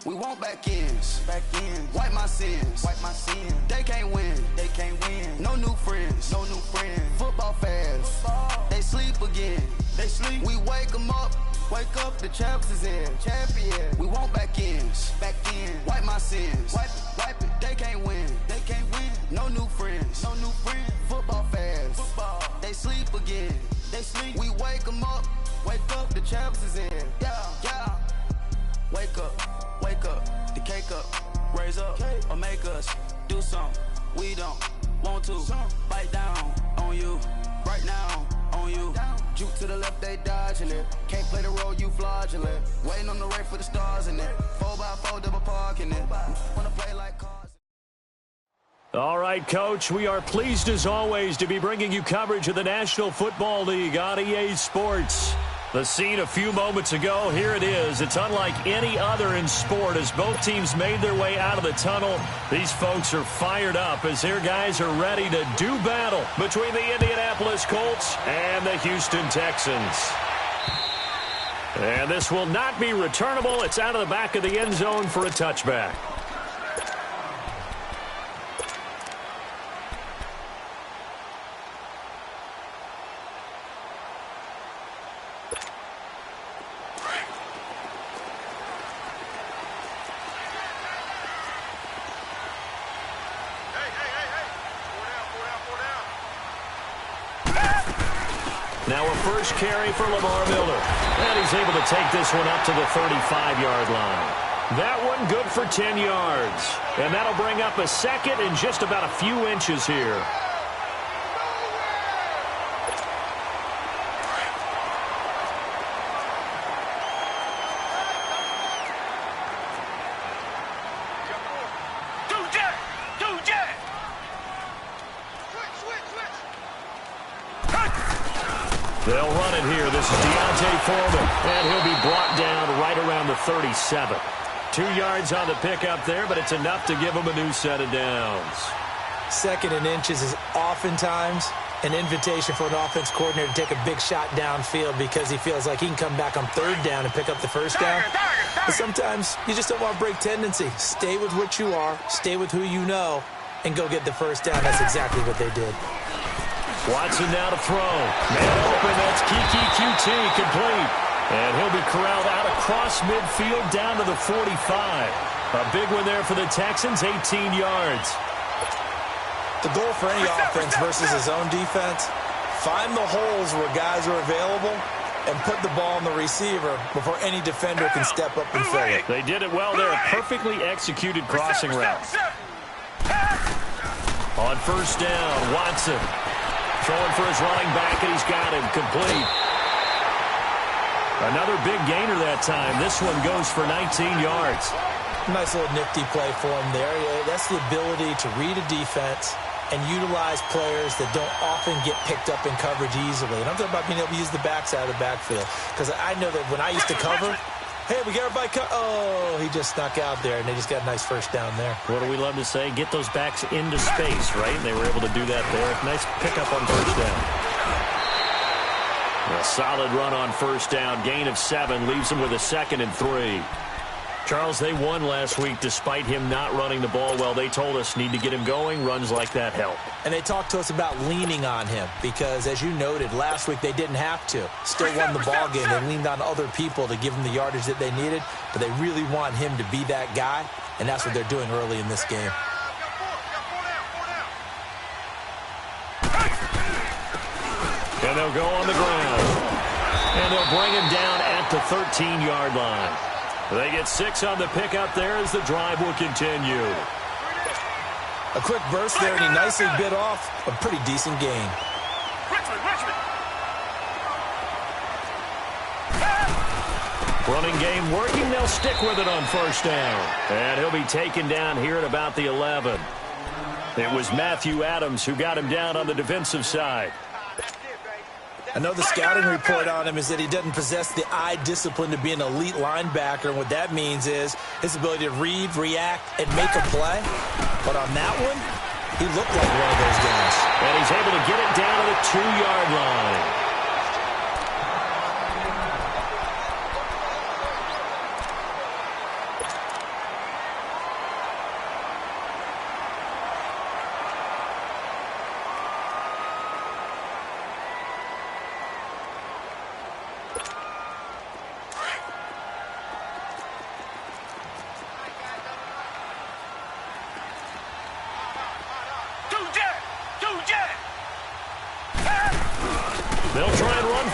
We want back ends. Wipe my sins. They can't win. No new friends. Football fans. They sleep again. We wake them up. The champs is in. We want back ends. Wipe my sins. Wipe it. They can't win. No new friends. Football fans. They sleep again. We wake them up. The champs is in. Yeah. Wake up. The cake up. Raise up. Or make us do something we don't want to. Bite down on you. Right now on you. Juke to the left, they dodging it. Can't play the role, you fraudulent. Waiting on the right for the stars in it. 4x4 double parking it. Wanna play like cars. All right, Coach, we are pleased as always to be bringing you coverage of the National Football League on EA Sports. The scene a few moments ago, here it is. It's unlike any other in sport as both teams made their way out of the tunnel. These folks are fired up as their guys are ready to do battle between the Indianapolis Colts and the Houston Texans. And this will not be returnable. It's out of the back of the end zone for a touchback. Now a first carry for Lamar Miller. And he's able to take this one up to the 35-yard line. That one good for 10 yards. And that'll bring up a second and just about a few inches here. They'll run it here. This is Deontay Foreman, and he'll be brought down right around the 37. 2 yards on the pickup there, but it's enough to give him a new set of downs. Second and inches is oftentimes an invitation for an offense coordinator to take a big shot downfield because he feels like he can come back on third down and pick up the first down. But sometimes you just don't want to break tendency. Stay with what you are, stay with who you know, and go get the first down. That's exactly what they did. Watson now to throw. Man open, that's Kiki QT complete. And he'll be corralled out across midfield down to the 45. A big one there for the Texans, 18 yards. The goal for any offense versus his own defense, find the holes where guys are available and put the ball on the receiver before any defender can step up and fill it. They did it well there. Perfectly executed crossing route. On first down, Watson. Throwing for his running back, and he's got him complete. Another big gainer that time. This one goes for 19 yards. Nice little nifty play for him there. That's the ability to read a defense and utilize players that don't often get picked up in coverage easily. And I'm talking about being able to use the backside of the backfield. Because I know that when I used to cover, hey, we got everybody oh, he just snuck out there, and they just got a nice first down there. What do we love to say? Get those backs into space, right? And they were able to do that there. Nice pickup on first down. A solid run on first down. Gain of 7 leaves them with a 2nd and 3. Charles, they won last week despite him not running the ball well. They told us need to get him going. Runs like that help. And they talked to us about leaning on him because, as you noted, last week they didn't have to. Still won the ball game. They leaned on other people to give them the yardage that they needed, but they really want him to be that guy, and that's what they're doing early in this game. And they'll go on the ground. And they'll bring him down at the 13-yard line. They get 6 on the pickup there as the drive will continue. A quick burst there, and he nicely bit off a pretty decent gain. Running game working. They'll stick with it on first down. And he'll be taken down here at about the 11. It was Matthew Adams who got him down on the defensive side. I know the scouting report on him is that he doesn't possess the eye discipline to be an elite linebacker. And what that means is his ability to read, react, and make a play. But on that one, he looked like one of those guys. And he's able to get it down to the 2-yard line.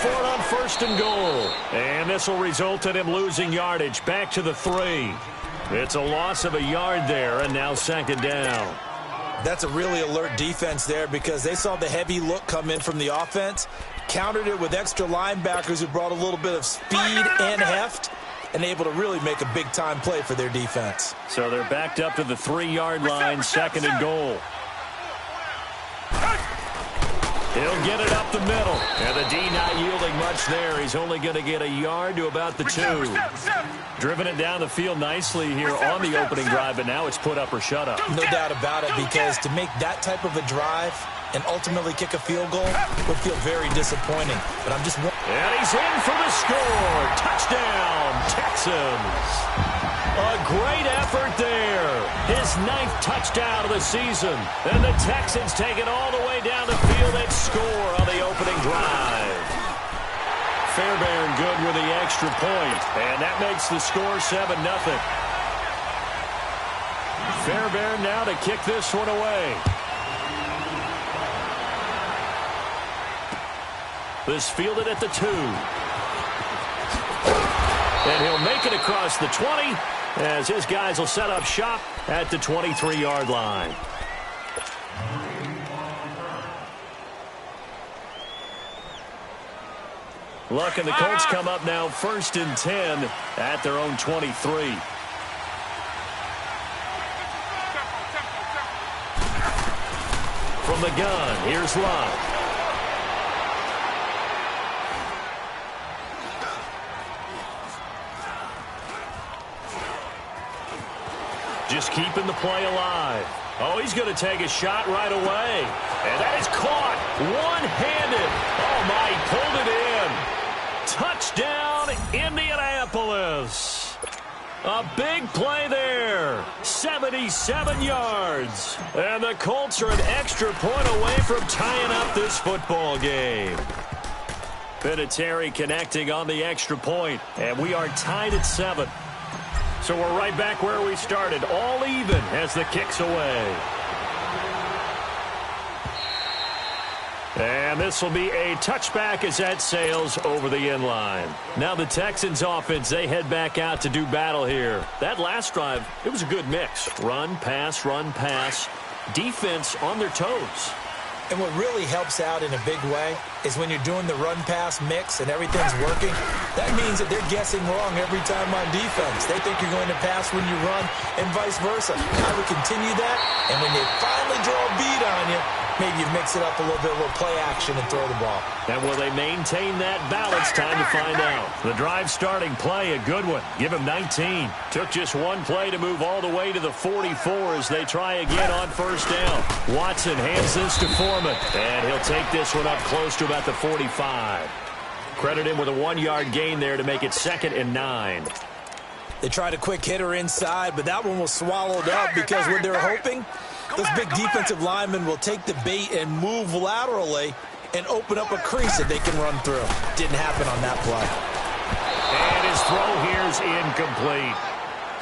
for it on 1st and goal. And this will result in him losing yardage. Back to the 3. It's a loss of a yard there, and now 2nd down. That's a really alert defense there because they saw the heavy look come in from the offense, countered it with extra linebackers who brought a little bit of speed and heft, and able to really make a big-time play for their defense. So they're backed up to the 3-yard line, 2nd and goal. He'll get it up the middle. And the D not yielding much there. He's only going to get a yard to about the 2. Driven it down the field nicely here on the opening drive, but now it's put up or shut up. No doubt about it, because to make that type of a drive and ultimately kick a field goal would feel very disappointing. But I'm just... And he's in for the score. Touchdown, Texans. A great effort there. His 9th touchdown of the season. And the Texans take it all the way down the field and score on the opening drive. Fairbairn good with the extra point. And that makes the score 7-0. Fairbairn now to kick this one away. This fielded at the 2. And he'll make it across the 20 as his guys will set up shop at the 23-yard line. Luck and the Colts come up now 1st and 10 at their own 23. From the gun, here's Luck. Just keeping the play alive. Oh, he's going to take a shot right away. And that is caught one-handed. Oh, my, he pulled it in. Touchdown, Indianapolis. A big play there. 77 yards. And the Colts are an extra point away from tying up this football game. Vinatieri connecting on the extra point. And we are tied at 7. So we're right back where we started, all even as the kick's away. And this will be a touchback as that sails over the end line. Now the Texans offense, they head back out to do battle here. That last drive, it was a good mix. Run, pass, defense on their toes. And what really helps out in a big way is when you're doing the run-pass mix and everything's working, that means that they're guessing wrong every time on defense. They think you're going to pass when you run and vice versa. I would continue that, and when they finally draw a beat on you, maybe you mix it up a little bit, a little play action and throw the ball. And will they maintain that balance? Time to find out. The drive starting play, a good one. Give him 19. Took just one play to move all the way to the 44 as they try again on 1st down. Watson hands this to Foreman, and he'll take this one up close to about the 45. Credit him with a 1-yard gain there to make it 2nd and 9. They tried a quick hitter inside, but that one was swallowed up because what they're hoping, those big defensive linemen will take the bait and move laterally and open up a crease that they can run through. Didn't happen on that play. And his throw here is incomplete.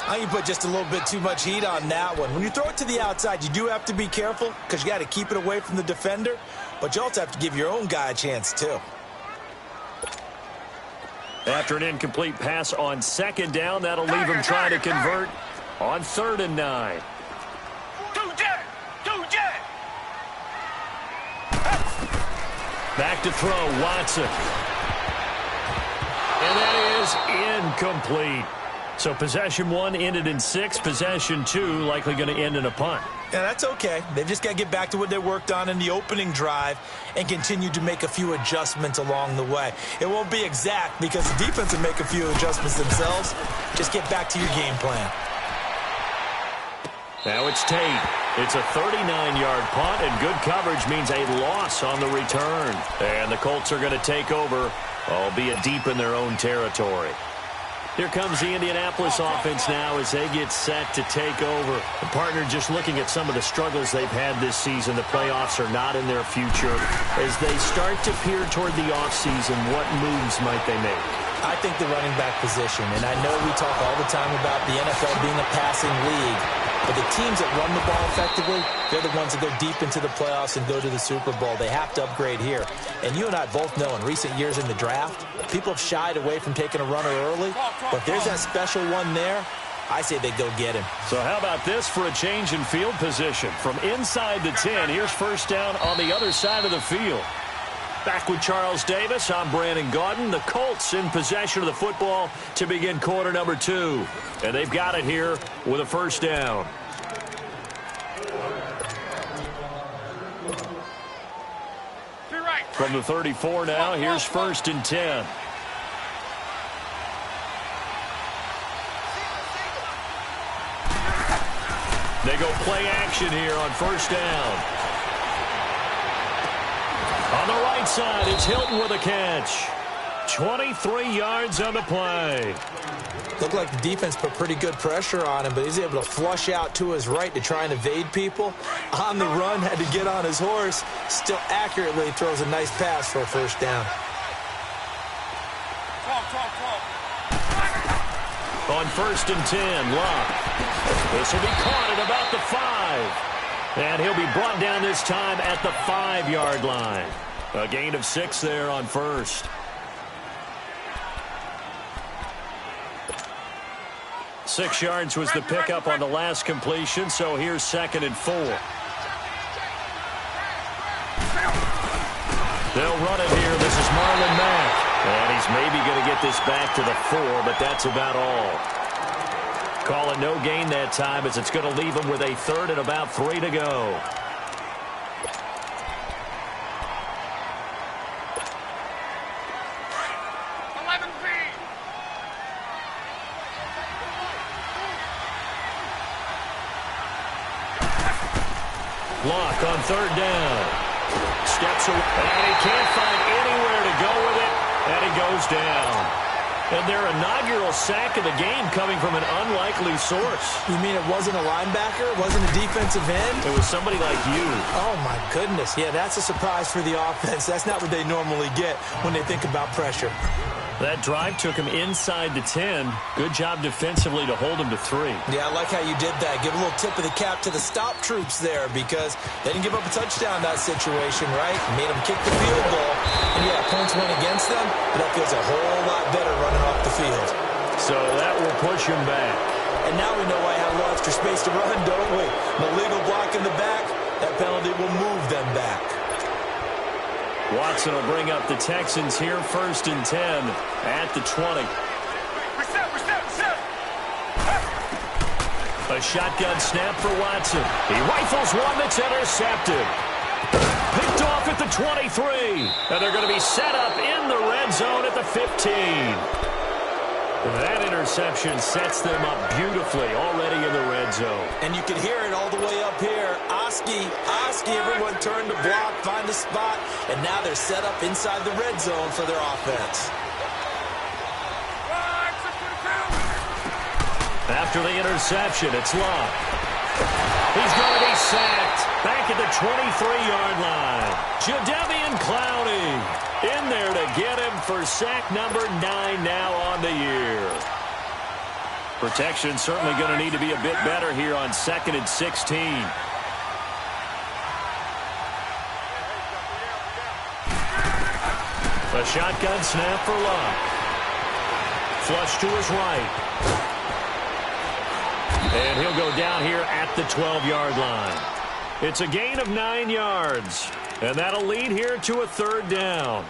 I think you put just a little bit too much heat on that one. When you throw it to the outside, you do have to be careful because you got to keep it away from the defender, but you also have to give your own guy a chance too. After an incomplete pass on 2nd down, that'll leave him trying to convert on 3rd and 9. Back to throw, Watson. And that is incomplete. So possession 1 ended in 6. Possession 2 likely going to end in a punt. Yeah, that's okay. They've just got to get back to what they worked on in the opening drive and continue to make a few adjustments along the way. It won't be exact because the defense will make a few adjustments themselves. Just get back to your game plan. Now it's Tate. It's a 39-yard punt, and good coverage means a loss on the return. And the Colts are going to take over, albeit deep in their own territory. Here comes the Indianapolis offense now as they get set to take over. The partner just looking at some of the struggles they've had this season. The playoffs are not in their future. As they start to peer toward the offseason, what moves might they make? I think the running back position, and I know we talk all the time about the NFL being a passing league, but the teams that run the ball effectively, they're the ones that go deep into the playoffs and go to the Super Bowl. They have to upgrade here. And you and I both know in recent years in the draft, people have shied away from taking a runner early, but if there's that special one there, I say they go get him. So how about this for a change in field position? From inside the 10, here's first down on the other side of the field. Back with Charles Davis, I'm Brandon Gaudin. The Colts in possession of the football to begin quarter number 2. And they've got it here with a first down. From the 34 now, here's first and 10. They go play action here on first down. On the right side, it's Hilton with a catch. 23 yards on the play. Looked like the defense put pretty good pressure on him, but he's able to flush out to his right to try and evade people. On the run, had to get on his horse. Still accurately throws a nice pass for a first down. On first and 10, Locke. This will be caught at about the 5. And he'll be brought down this time at the 5-yard line. A gain of 6 there on first. 6 yards was the pickup on the last completion, so here's second and 4. They'll run it here. This is Marlon Mack. And he's maybe going to get this back to the 4, but that's about all. Call it no gain that time as it's going to leave him with a third and about 3 to go. Locke on third down. Steps away, and he can't find anywhere to go with it, and he goes down. And their inaugural sack of the game coming from an unlikely source. You mean it wasn't a linebacker? It wasn't a defensive end? It was somebody like you. Oh, my goodness. Yeah, that's a surprise for the offense. That's not what they normally get when they think about pressure. That drive took him inside the 10. Good job defensively to hold him to 3. Yeah, I like how you did that. Give a little tip of the cap to the stop troops there because they didn't give up a touchdown in that situation, right? Made them kick the field goal. And, yeah, points went against them, but that feels a whole lot better running off the field. So that will push him back. And now we know why I have a little extra space to run, don't we? An illegal block in the back, that penalty will move them back. Watson will bring up the Texans here first and 10 at the 20. A shotgun snap for Watson. He rifles one that's intercepted. Picked off at the 23. And they're going to be set up in the red zone at the 15. That interception sets them up beautifully already in the red zone. And you can hear it all the way up here. Oski, everyone turned to block, find a spot, and now they're set up inside the red zone for their offense. After the interception, it's Locke. He's going to be sacked back at the 23-yard line. Jadeveon Clowney in there to get him for sack number 9 now on the year. Protection certainly going to need to be a bit better here on 2nd and 16. A shotgun snap for Locke. Flush to his right. And he'll go down here at the 12-yard line. It's a gain of 9 yards. And that'll lead here to a third down.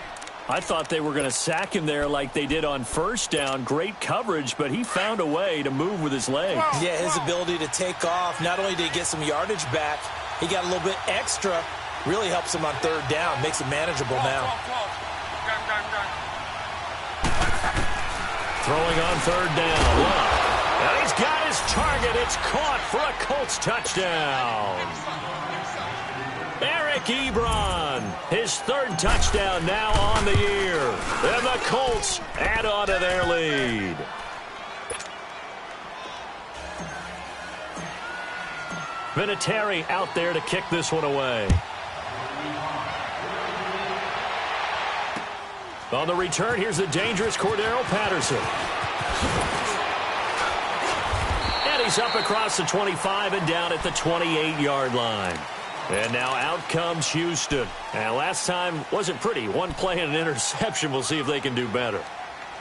I thought they were going to sack him there like they did on first down. Great coverage, but he found a way to move with his legs. Yeah, his ability to take off. Not only did he get some yardage back, he got a little bit extra. Really helps him on third down. Makes it manageable now. Throwing on third down. Locke. And he's got his target. It's caught for a Colts touchdown. Eric Ebron, his third touchdown now on the year. And the Colts add on to their lead. Vinatieri out there to kick this one away. On the return, here's the dangerous Cordero Patterson. And he's up across the 25 and down at the 28-yard line. And now out comes Houston. And last time wasn't pretty. One play and an interception. We'll see if they can do better.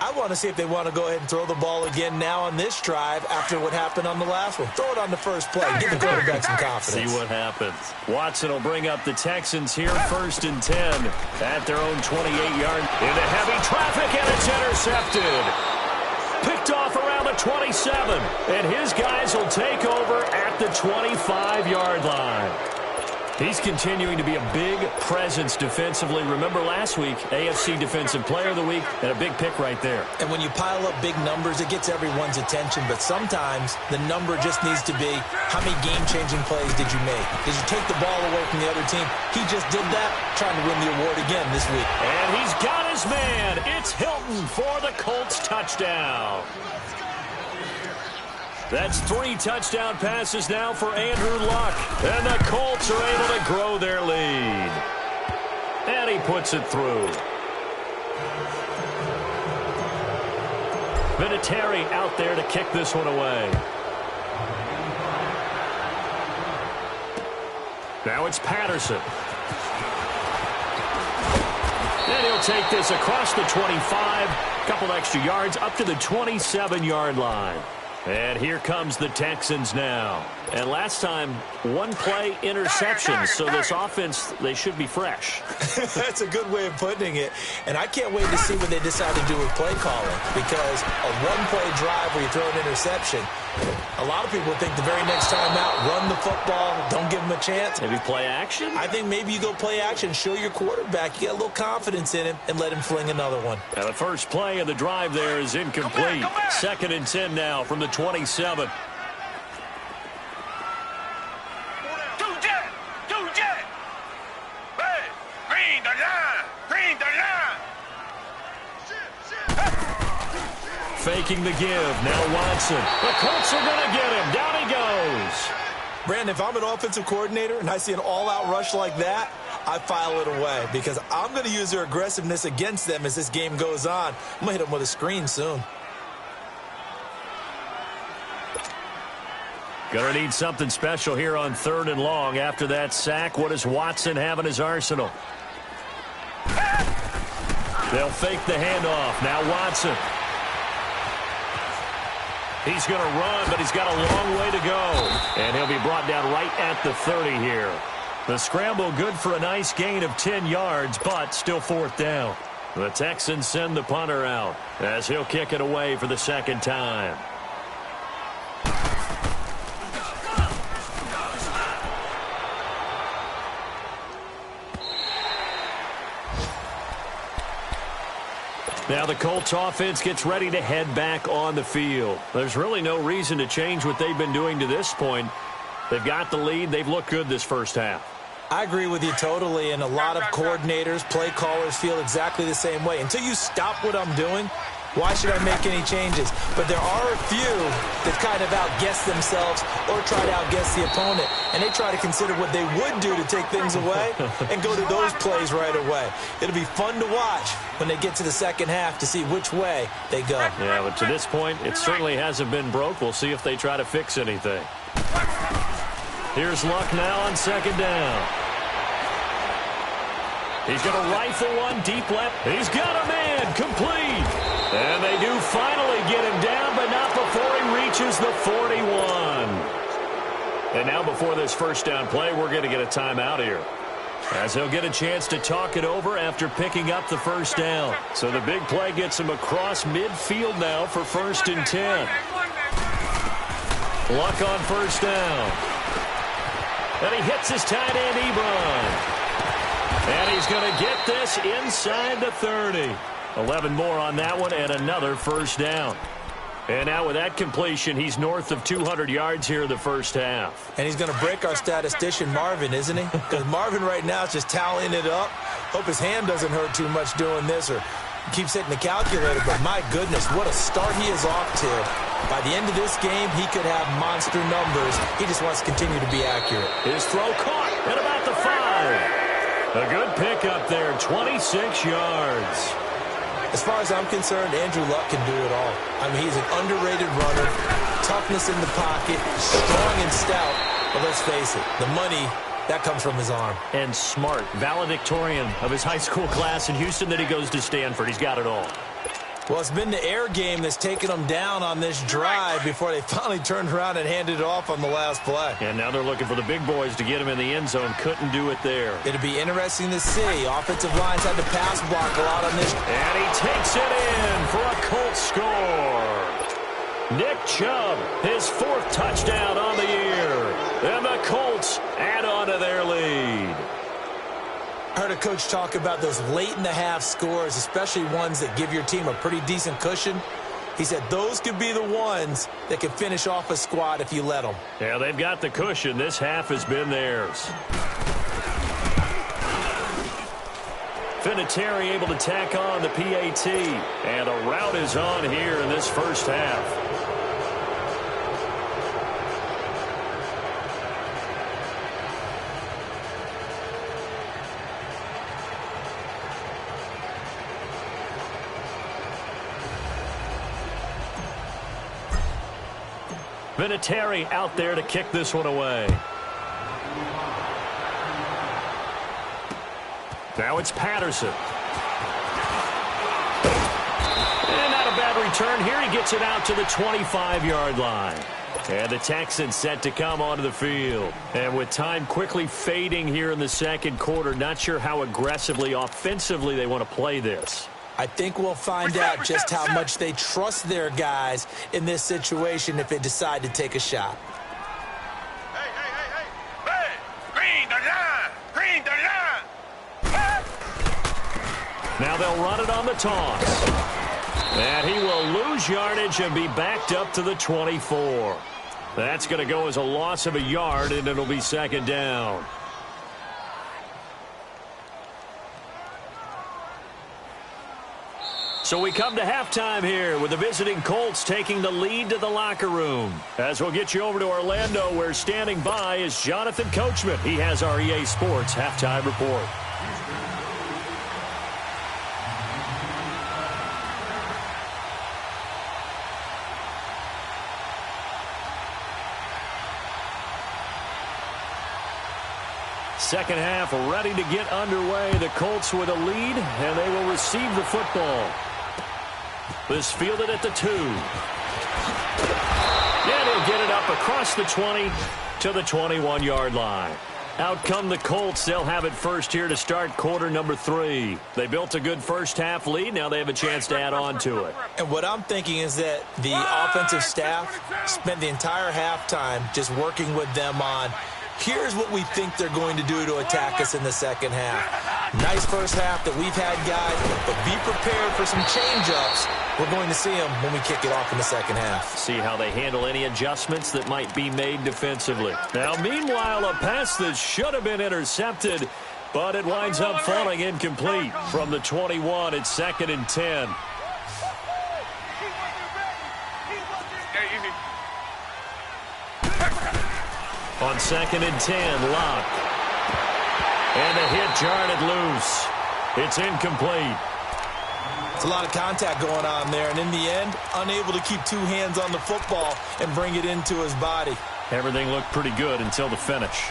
I want to see if they want to go ahead and throw the ball again now on this drive after what happened on the last one. Throw it on the first play. Give the quarterback some confidence. See what happens. Watson will bring up the Texans here, 1st and 10 at their own 28-yard. Into heavy traffic, and it's intercepted. Picked off around the 27, and his guys will take over at the 25-yard line. He's continuing to be a big presence defensively. Remember last week, AFC Defensive Player of the Week, and a big pick right there. And when you pile up big numbers, it gets everyone's attention. But sometimes the number just needs to be, how many game-changing plays did you make? Did you take the ball away from the other team? He just did that, trying to win the award again this week. And he's got his man. It's Hilton for the Colts touchdown. That's 3 touchdown passes now for Andrew Luck. And the Colts are able to grow their lead. And he puts it through. Vinatieri out there to kick this one away. Now it's Patterson. And he'll take this across the 25. Couple extra yards up to the 27-yard line. And here comes the Texans now. And last time, 1 play interception. So this offense, they should be fresh. That's a good way of putting it. And I can't wait to see what they decide to do with play calling. Because a 1-play drive where you throw an interception, a lot of people think the very next time out, run the football, don't give him a chance. Maybe play action? I think maybe you go play action, show your quarterback, you get a little confidence in him, and let him fling another one. And the first play of the drive there is incomplete. 2nd and 10 now from the 27. Faking the give. Now Watson. The Colts are going to get him. Down he goes. Brandon, if I'm an offensive coordinator and I see an all-out rush like that, I file it away because I'm going to use their aggressiveness against them as this game goes on. I'm going to hit them with a screen soon. Going to need something special here on 3rd and long. After that sack, what does Watson have in his arsenal? They'll fake the handoff. Now Watson. He's going to run, but he's got a long way to go. And he'll be brought down right at the 30 here. The scramble good for a nice gain of 10 yards, but still 4th down. The Texans send the punter out as he'll kick it away for the 2nd time. Now the Colts offense gets ready to head back on the field. There's really no reason to change what they've been doing to this point. They've got the lead. They've looked good this first half. I agree with you totally, and a lot of coordinators, play callers feel exactly the same way. Until you stop what I'm doing, why should I make any changes? But there are a few that kind of outguess themselves or try to outguess the opponent, and they try to consider what they would do to take things away and go to those plays right away. It'll be fun to watch when they get to the 2nd half to see which way they go. Yeah, but to this point, it certainly hasn't been broke. We'll see if they try to fix anything. Here's Luck now on 2nd down. He's going to rifle one deep left. He's got a man complete. And they do finally get him down, but not before he reaches the 41. And now before this first down play, we're going to get a timeout here, as he'll get a chance to talk it over after picking up the first down. So the big play gets him across midfield now for 1st and 10. Luck on 1st down. And he hits his tight end, Ebron. And he's going to get this inside the 30. 11 more on that one and another first down. And now with that completion, he's north of 200 yards here in the first half. And he's going to break our statistician, Marvin, isn't he? Because Marvin right now is just tallying it up. Hope his hand doesn't hurt too much doing this or keeps hitting the calculator. But my goodness, what a start he is off to. By the end of this game, he could have monster numbers. He just wants to continue to be accurate. His throw caught at about the 5. A good pickup there, 26 yards. As far as I'm concerned, Andrew Luck can do it all. I mean, he's an underrated runner, toughness in the pocket, strong and stout. But let's face it, the money, that comes from his arm. And smart, valedictorian of his high school class in Houston, then he goes to Stanford. He's got it all. Well, it's been the air game that's taken them down on this drive before they finally turned around and handed it off on the last play. And now they're looking for the big boys to get him in the end zone. Couldn't do it there. It'll be interesting to see. Offensive lines had to pass block a lot on this. And he takes it in for a Colts score. Nick Chubb, his 4th touchdown on the year. And the Colts add on to their lead. I heard a coach talk about those late-in-the-half scores, especially ones that give your team a pretty decent cushion. He said those could be the ones that can finish off a squad if you let them. Yeah, they've got the cushion. This half has been theirs. Vinatieri able to tack on the PAT. And a rout is on here in this first half. Vinatieri out there to kick this one away. Now it's Patterson. And not a bad return here. He gets it out to the 25-yard line. And the Texans set to come onto the field. And with time quickly fading here in the second quarter, not sure how aggressively, offensively they want to play this. I think we'll find out just how much they trust their guys in this situation if they decide to take a shot. Hey, green the line, green the line. Now they'll run it on the toss. And he will lose yardage and be backed up to the 24. That's going to go as a loss of a yard, and it'll be second down. So we come to halftime here with the visiting Colts taking the lead to the locker room. As we'll get you over to Orlando, where standing by is Jonathan Coachman. He has our EA Sports halftime report. Second half ready to get underway. The Colts with a lead, and they will receive the football. This fielded at the 2. And he'll get it up across the 20 to the 21-yard line. Out come the Colts. They'll have it first here to start quarter number 3. They built a good first half lead. Now they have a chance to add on to it. And what I'm thinking is that the offensive staff spent the entire halftime just working with them on, here's what we think they're going to do to attack us in the second half. Nice first half that we've had, guys, but be prepared for some change-ups. We're going to see them when we kick it off in the second half. See how they handle any adjustments that might be made defensively. Now, meanwhile, a pass that should have been intercepted, but it winds up falling incomplete. From the 21, it's 2nd and 10. On 2nd and 10, Locke. And the hit jarred loose. It's incomplete. It's a lot of contact going on there, and in the end, unable to keep 2 hands on the football and bring it into his body. Everything looked pretty good until the finish.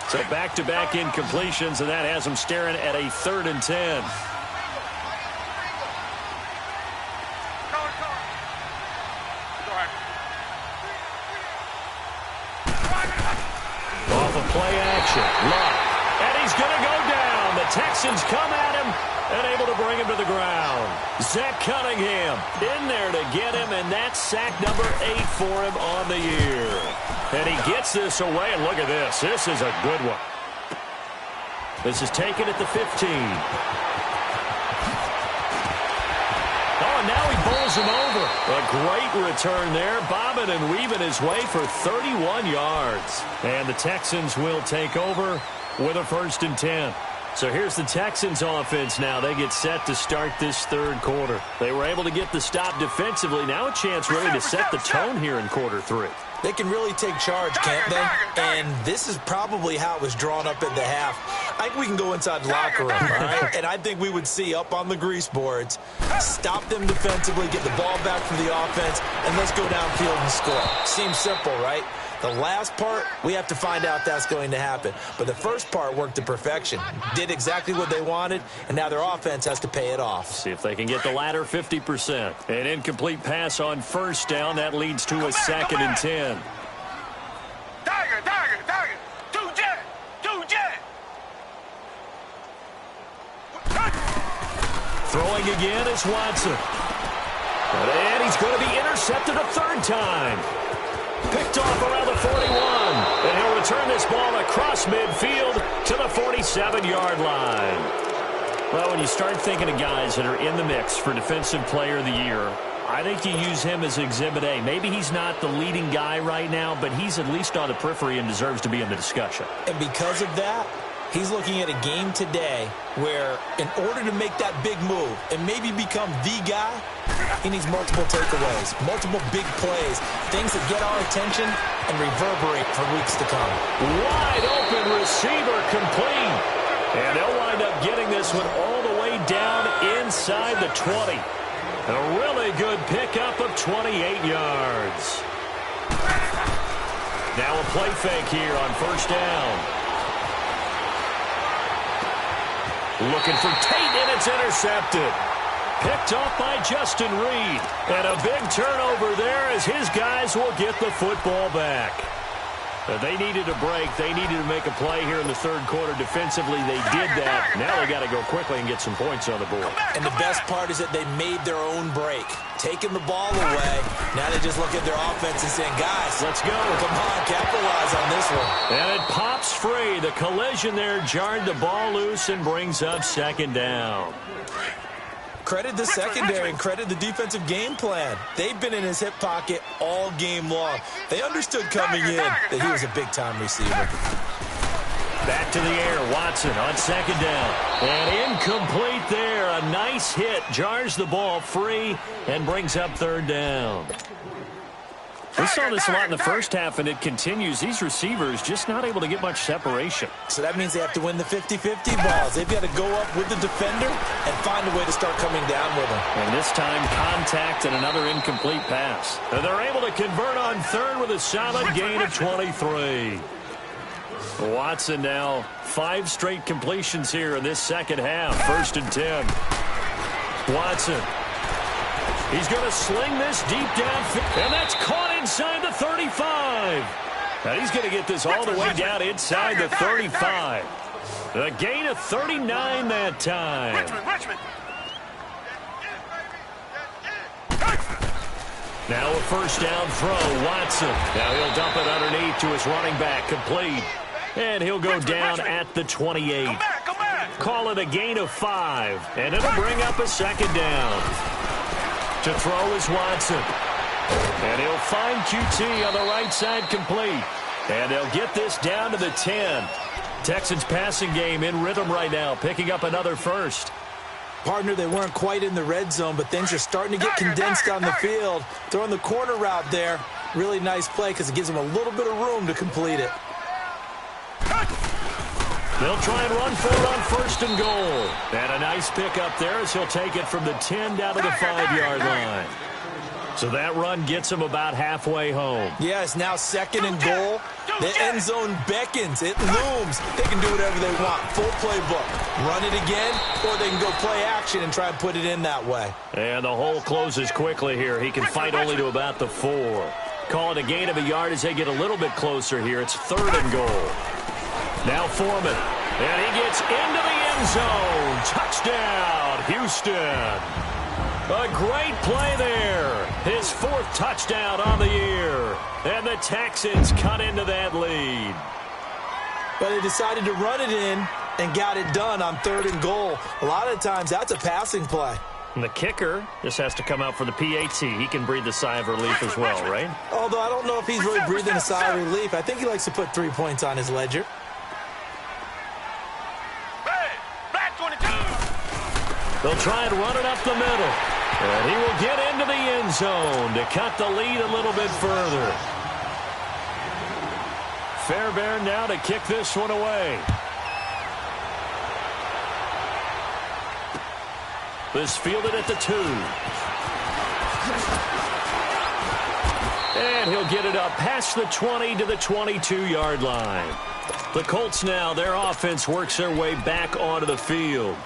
So back-to-back incompletions, and that has him staring at a 3rd and 10. Play action. Locke. And he's going to go down. The Texans come at him and able to bring him to the ground. Zach Cunningham in there to get him, and that's sack number 8 for him on the year. And he gets this away, and look at this. This is a good one. This is taken at the 15. Oh, and now he bowls him over. A great return there, bobbing and weaving his way for 31 yards. And the Texans will take over with a 1st and 10. So here's the Texans offense now. They get set to start this third quarter. They were able to get the stop defensively. Now a chance really to set the tone here in quarter 3. They can really take charge, can't they? And this is probably how it was drawn up at the half. I think we can go inside the locker room, all right? And I think we would see up on the grease boards, stop them defensively, get the ball back from the offense, and let's go downfield and score. Seems simple, right? The last part, we have to find out that's going to happen. But the first part worked to perfection. Did exactly what they wanted, and now their offense has to pay it off. See if they can get the latter 50%. An incomplete pass on first down. That leads to a 2nd and 10. Tiger. Two jet. Throwing again is Watson. And he's going to be intercepted a 3rd time. Picked off around the 41. And he'll return this ball across midfield to the 47-yard line. Well, when you start thinking of guys that are in the mix for Defensive Player of the Year, I think you use him as Exhibit A. Maybe he's not the leading guy right now, but he's at least on the periphery and deserves to be in the discussion. And because of that, he's looking at a game today where in order to make that big move and maybe become the guy, he needs multiple takeaways, multiple big plays, things that get our attention and reverberate for weeks to come. Wide open receiver complete. And they'll wind up getting this one all the way down inside the 20. A really good pickup of 28 yards. Now a play fake here on first down. Looking for Tate, and it's intercepted. Picked off by Justin Reed. And a big turnover there as his guys will get the football back. They needed a break. They needed to make a play here in the 3rd quarter. Defensively, they did that. Now they got to go quickly and get some points on the board. And the best part is that they made their own break. Taking the ball away. Now they just look at their offense and saying, guys, let's go. Come on, capitalize on this one. And it pops free. The collision there jarred the ball loose and brings up 2nd down. Credit the secondary and credit the defensive game plan. They've been in his hip pocket all game long. They understood coming in that he was a big-time receiver. Back to the air. Watson on 2nd down. And incomplete there. A nice hit. Jars the ball free and brings up 3rd down. We saw this a lot in the first half, and it continues. These receivers just not able to get much separation. So that means they have to win the 50-50 balls. They've got to go up with the defender and find a way to start coming down with them. And this time, contact and another incomplete pass. And they're able to convert on 3rd with a solid gain of 23. Watson now 5 straight completions here in this 2nd half. 1st and 10. Watson. He's going to sling this deep downfield, and that's caught inside the 35. Now he's going to get this all the way down inside the 35. A gain of 39 that time. Richmond. Now a first down throw, Watson. Now he'll dump it underneath to his running back, complete. And he'll go down at the 28. Come back. Call it a gain of 5, and it'll bring up a 2nd down. To throw is Watson. And he'll find QT on the right side complete. And they'll get this down to the 10. Texans passing game in rhythm right now, picking up another first. Partner, they weren't quite in the red zone, but things are starting to get condensed on the field. Throwing the corner route there. Really nice play because it gives them a little bit of room to complete it. They'll try and run for it on 1st and goal. And a nice pickup there as he'll take it from the 10 down to the 5-yard line. So that run gets him about halfway home. Yeah, it's now 2nd and goal. The end zone beckons. It looms. They can do whatever they want. Full playbook. Run it again, or they can go play action and try and put it in that way. And the hole closes quickly here. He can fight only to about the 4. Call it a gain of a yard as they get a little bit closer here. It's 3rd and goal. Now Foreman, and he gets into the end zone. Touchdown, Houston. A great play there. His 4th touchdown on the year. And the Texans cut into that lead. But they decided to run it in and got it done on 3rd and goal. A lot of times that's a passing play. And the kicker just has to come out for the PAT. He can breathe a sigh of relief as well, right? Although I don't know if he's really breathing a sigh of relief. I think he likes to put 3 points on his ledger. They'll try and run it up the middle. And he will get into the end zone to cut the lead a little bit further. Fairbairn now to kick this one away. This fielded at the 2. And he'll get it up past the 20 to the 22-yard line. The Colts now, their offense works their way back onto the field.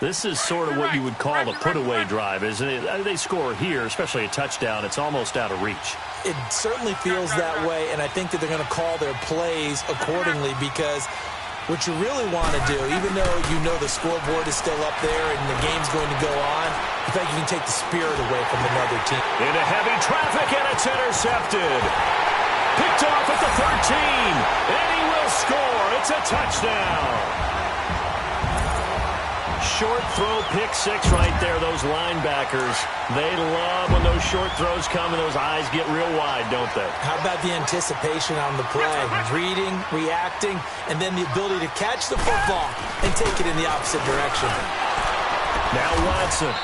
This is sort of what you would call a put-away drive, isn't it? They score here, especially a touchdown. It's almost out of reach. It certainly feels that way, and I think that they're going to call their plays accordingly because what you really want to do, even though you know the scoreboard is still up there and the game's going to go on, in fact, you can take the spirit away from another team. Into heavy traffic, and it's intercepted. Picked off at the 13, and he will score. It's a touchdown. Short throw, pick six right there. Those linebackers, they love when those short throws come and those eyes get real wide, don't they? How about the anticipation on the play? Reading, reacting, and then the ability to catch the football and take it in the opposite direction. Now Watson.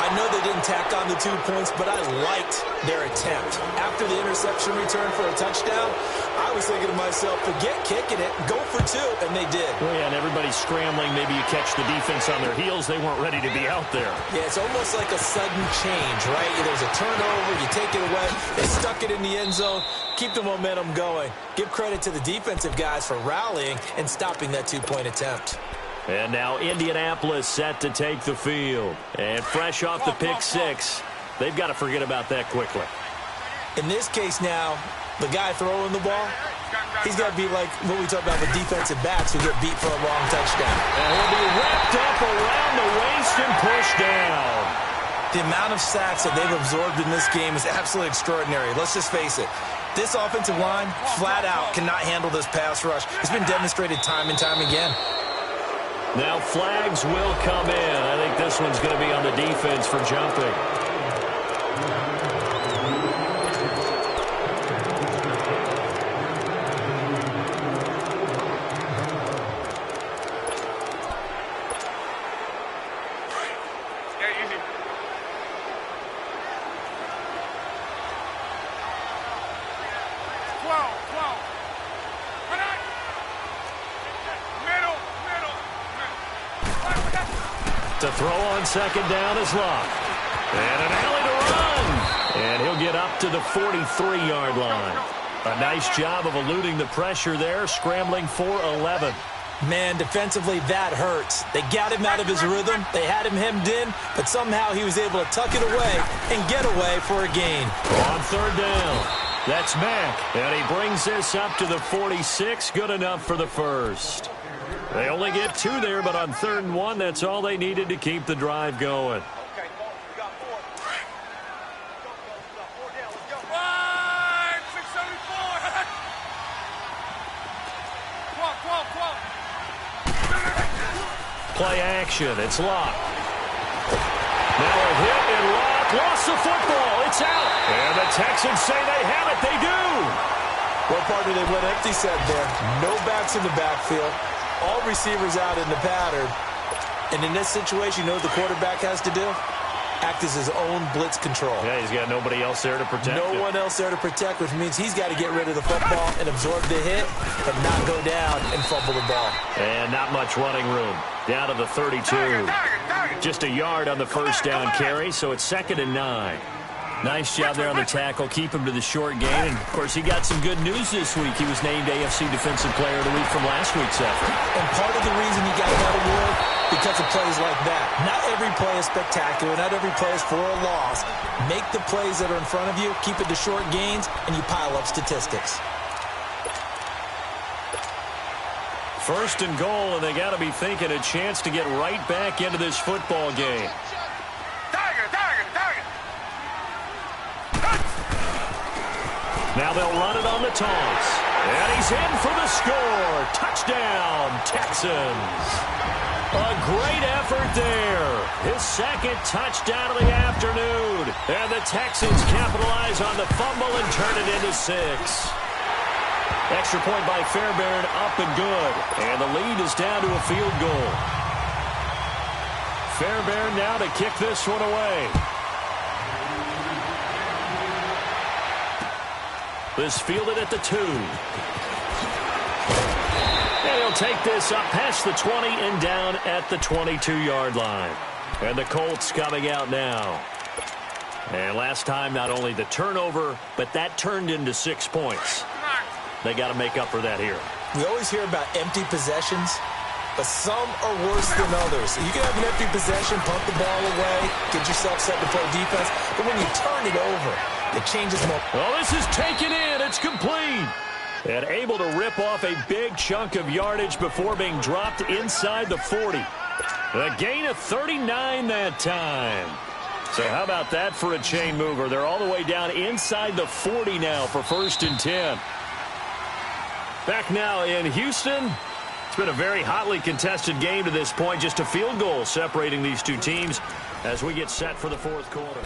I know they didn't tack on the 2 points, but I liked their attempt. After the interception return for a touchdown, I was thinking to myself, forget kicking it, go for 2, and they did. Well, yeah, and everybody's scrambling. Maybe you catch the defense on their heels. They weren't ready to be out there. Yeah, it's almost like a sudden change, right? There's a turnover, you take it away, they stuck it in the end zone, keep the momentum going. Give credit to the defensive guys for rallying and stopping that 2-point attempt. And now Indianapolis set to take the field. And fresh off the pick six, they've got to forget about that quickly. In this case now, the guy throwing the ball, he's got to be like what we talk about with defensive backs who get beat for a long touchdown. And he'll be wrapped up around the waist and pushed down. The amount of sacks that they've absorbed in this game is absolutely extraordinary. Let's just face it. This offensive line, flat out, cannot handle this pass rush. It's been demonstrated time and time again. Now flags will come in. I think this one's going to be on the defense for jumping. To throw on second down is Locke. And an alley to run. And he'll get up to the 43-yard line. A nice job of eluding the pressure there, scrambling for 11. Man, defensively, that hurts. They got him out of his rhythm. They had him hemmed in, but somehow he was able to tuck it away and get away for a gain. On third down, that's Mack. And he brings this up to the 46. Good enough for the first. They only get 2 there, but on 3rd and 1, that's all they needed to keep the drive going. Okay, we got 4. 4 down, let's go. 674. 12. Play action. It's Locke. Now a hit and Locke lost the football. It's out. And the Texans say they have it. They do. What part did they went empty set there? No backs in the backfield. All receivers out in the pattern. And in this situation, you know what the quarterback has to do? Act as his own blitz control. Yeah, he's got nobody else there to protect him. No one else there to protect, which means he's got to get rid of the football and absorb the hit and not go down and fumble the ball. And not much running room. Down to the 32. Just a yard on the first down carry, so it's 2nd and 9. Nice job there on the tackle. Keep him to the short gain. And, of course, he got some good news this week. He was named AFC Defensive Player of the Week from last week's effort. And part of the reason he got that award, because of plays like that. Not every play is spectacular. Not every play is for a loss. Make the plays that are in front of you, keep it to short gains, and you pile up statistics. 1st and goal, and they got to be thinking a chance to get right back into this football game. Now they'll run it on the toss. And he's in for the score. Touchdown, Texans. A great effort there. His 2nd touchdown of the afternoon. And the Texans capitalize on the fumble and turn it into 6. Extra point by Fairbairn, up and good. And the lead is down to a field goal. Fairbairn now to kick this one away. This fielded at the 2. And he'll take this up past the 20 and down at the 22-yard line. And the Colts coming out now. And last time, not only the turnover, but that turned into 6 points. They got to make up for that here. We always hear about empty possessions, but some are worse than others. You can have an empty possession, pump the ball away, get yourself set to play defense, but when you turn it over, it changes more. Well, this is taken in. It's complete. And able to rip off a big chunk of yardage before being dropped inside the 40. A gain of 39 that time. So how about that for a chain mover? They're all the way down inside the 40 now for 1st and 10. Back now in Houston. It's been a very hotly contested game to this point. Just a field goal separating these two teams as we get set for the 4th quarter.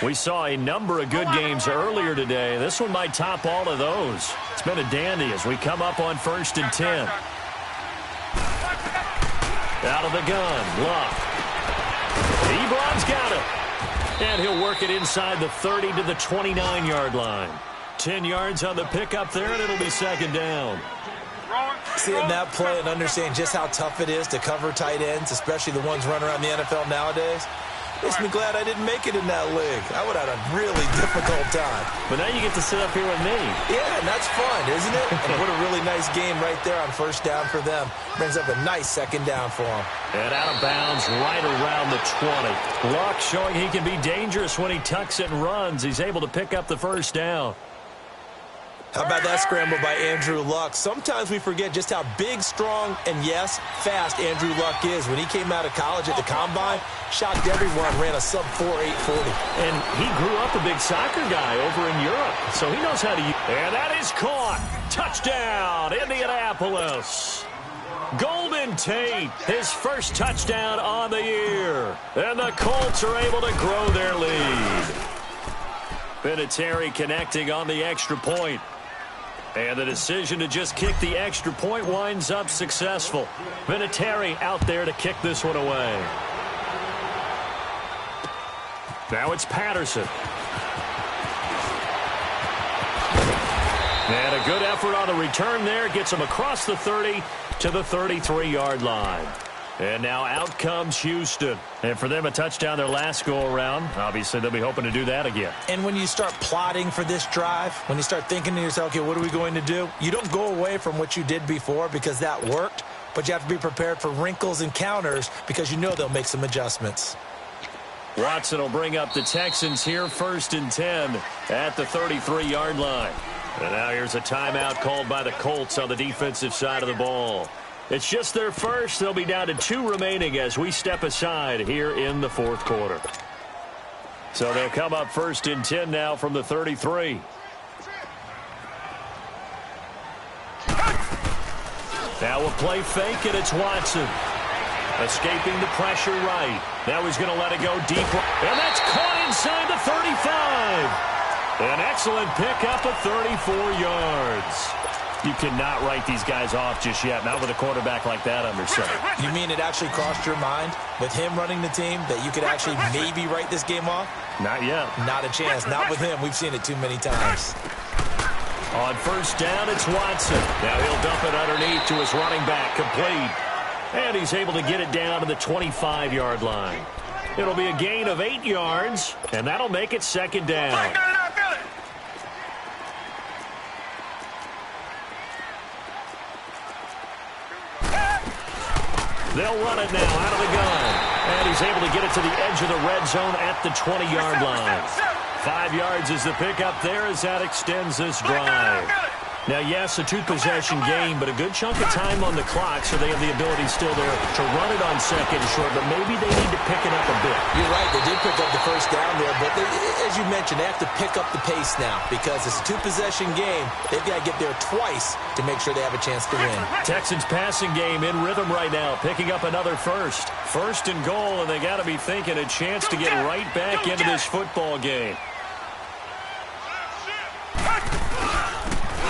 We saw a number of good games earlier today. This one might top all of those. It's been a dandy as we come up on 1st and 10. Out of the gun, Luck. Ebron's got it. And he'll work it inside the 30 to the 29-yard line. 10 yards on the pickup there, and it'll be 2nd down. Seeing that play and understanding just how tough it is to cover tight ends, especially the ones running around the NFL nowadays, makes me glad I didn't make it in that league. I would have had a really difficult time. But now you get to sit up here with me. Yeah, and that's fun, isn't it? And what a really nice game right there on 1st down for them. Brings up a nice 2nd down for them. And out of bounds right around the 20. Luck showing he can be dangerous when he tucks it and runs. He's able to pick up the 1st down. How about that scramble by Andrew Luck? Sometimes we forget just how big, strong, and, yes, fast Andrew Luck is. When he came out of college at the Combine, shocked everyone, ran a sub-4.8 40. And he grew up a big soccer guy over in Europe, so he knows how to use. And that is caught. Touchdown, Indianapolis. Golden Tate, his first touchdown on the year. And the Colts are able to grow their lead. Vinatieri connecting on the extra point. And the decision to just kick the extra point winds up successful. Vinatieri out there to kick this one away. Now it's Patterson. And a good effort on the return there. Gets him across the 30 to the 33-yard line. And now out comes Houston. And for them, a touchdown their last go-around. Obviously, they'll be hoping to do that again. And when you start plotting for this drive, when you start thinking to yourself, okay, what are we going to do? You don't go away from what you did before because that worked, but you have to be prepared for wrinkles and counters because you know they'll make some adjustments. Watson will bring up the Texans here, 1st and 10 at the 33-yard line. And now here's a timeout called by the Colts on the defensive side of the ball. It's just their first. They'll be down to 2 remaining as we step aside here in the 4th quarter. So they'll come up 1st and 10 now from the 33. Now we'll play fake, and it's Watson. Escaping the pressure right. Now he's going to let it go deep. And that's caught inside the 35. An excellent pickup of 34 yards. You cannot write these guys off just yet, not with a quarterback like that under center. You mean it actually crossed your mind with him running the team that you could actually maybe write this game off? Not yet. Not a chance. Not with him. We've seen it too many times. On 1st down, it's Watson. Now he'll dump it underneath to his running back, complete. And he's able to get it down to the 25-yard line. It'll be a gain of 8 yards, and that'll make it 2nd down. They'll run it now out of the gun. And he's able to get it to the edge of the red zone at the 20-yard line. 5 yards is the pickup there as that extends this drive. Now, yes, a 2-possession game, but a good chunk of time on the clock, so they have the ability still there to run it on 2nd and short, but maybe they need to pick it up a bit. You're right. They did pick up the 1st down there, but as you mentioned, they have to pick up the pace now because it's a 2-possession game. They've got to get there twice to make sure they have a chance to win. Texans passing game in rhythm right now, picking up another first. 1st and goal, and they got to be thinking a chance to get right back into this football game.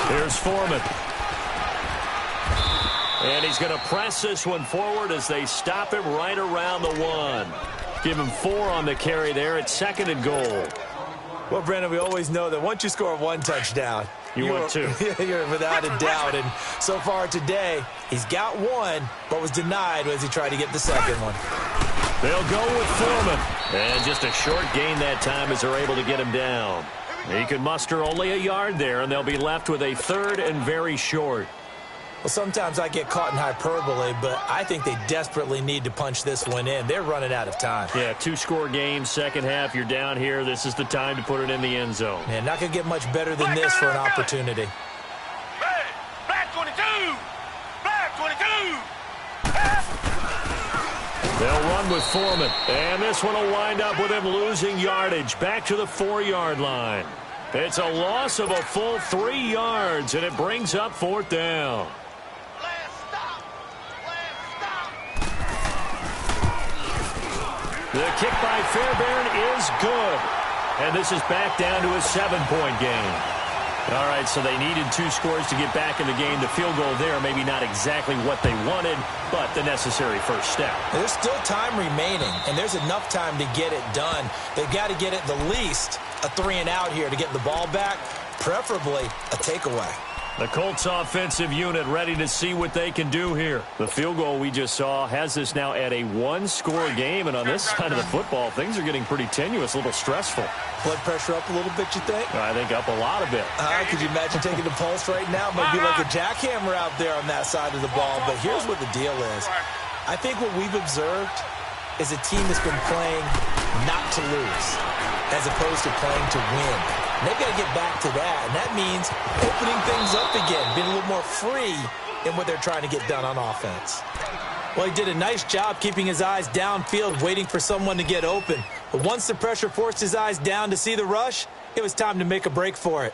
Here's Foreman. And he's going to press this one forward as they stop him right around the 1. Give him 4 on the carry there at 2nd and goal. Well, Brandon, we always know that once you score 1 touchdown, You want two. You're without a doubt. And so far today, he's got one, but was denied as he tried to get the second one. They'll go with Foreman. And just a short gain that time as they're able to get him down. He could muster only a yard there, and they'll be left with a third and very short. Well, sometimes I get caught in hyperbole, but I think they desperately need to punch this one in. They're running out of time. Yeah, 2-score game, second half, you're down here. This is the time to put it in the end zone. Man, not going to get much better than this for an opportunity. Hey, black 22! Black 22! They'll run with Foreman, and this one will wind up with him losing yardage back to the 4-yard line. It's a loss of a full 3 yards, and it brings up fourth down. The kick by Fairbairn is good, and this is back down to a 7-point game. All right, so they needed 2 scores to get back in the game. The field goal there, maybe not exactly what they wanted, but the necessary first step. There's still time remaining, and there's enough time to get it done. They've got to get at the least a 3-and-out here to get the ball back, preferably a takeaway. The Colts offensive unit ready to see what they can do here. The field goal we just saw has this now at a 1-score game, and on this side of the football, things are getting pretty tenuous, a little stressful. Blood pressure up a little bit, you think? I think up a lot of it. Could you imagine taking the pulse right now? It might be like a jackhammer out there on that side of the ball, but here's what the deal is. I think what we've observed is a team that's been playing not to lose as opposed to playing to win. And they've got to get back to that, and that means opening things up again, being a little more free in what they're trying to get done on offense. Well, he did a nice job keeping his eyes downfield, waiting for someone to get open. But once the pressure forced his eyes down to see the rush, it was time to make a break for it.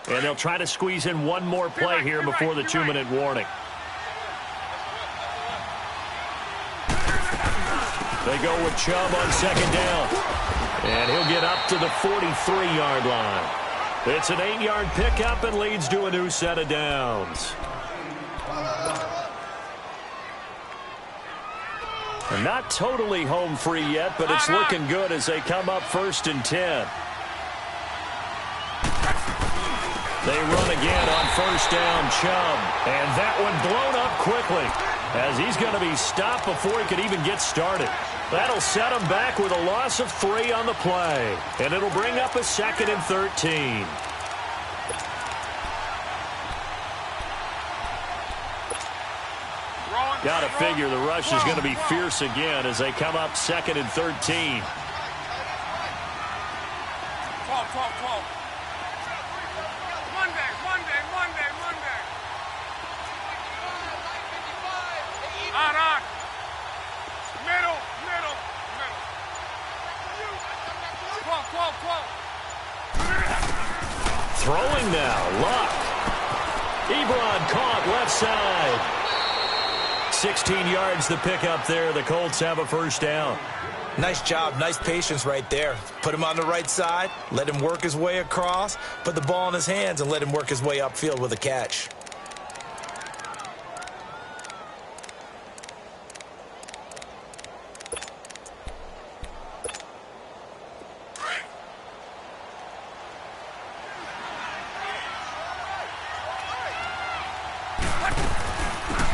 And they'll try to squeeze in one more play here before the 2-minute warning. They go with Chubb on second down. And he'll get up to the 43-yard line. It's an 8-yard pickup and leads to a new set of downs. And not totally home free yet, but it's looking good as they come up 1st and 10. They run again on 1st down, Chubb. And that one blown up quickly as he's going to be stopped before he could even get started. That'll set him back with a loss of 3 on the play. And it'll bring up a 2nd and 13. Got to figure the rush is going to be fierce again as they come up 2nd and 13. 12. Monday. On. Middle. 12. Throwing now, Luck. Ebron caught left side. 16 yards the pickup there. The Colts have a 1st down. Nice job, nice patience right there. Put him on the right side, let him work his way across, put the ball in his hands, and let him work his way upfield with a catch.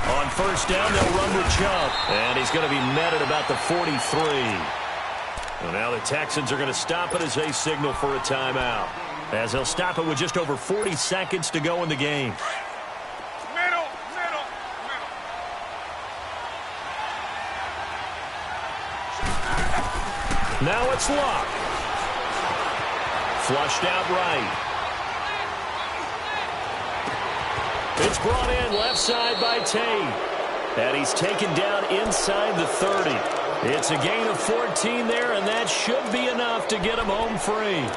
On 1st down, they'll run with Chubb. And he's going to be met at about the 43. Well, now the Texans are going to stop it as they signal for a timeout. As they'll stop it with just over 40 seconds to go in the game. Middle. Now it's Luck. Flushed out right. It's brought in left side by Tate. And he's taken down inside the 30. It's a gain of 14 there, and that should be enough to get him home free.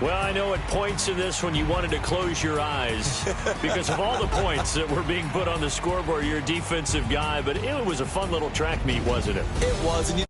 Well, I know at points in this when you wanted to close your eyes because of all the points that were being put on the scoreboard. You're a defensive guy, but it was a fun little track meet, wasn't it? It was. And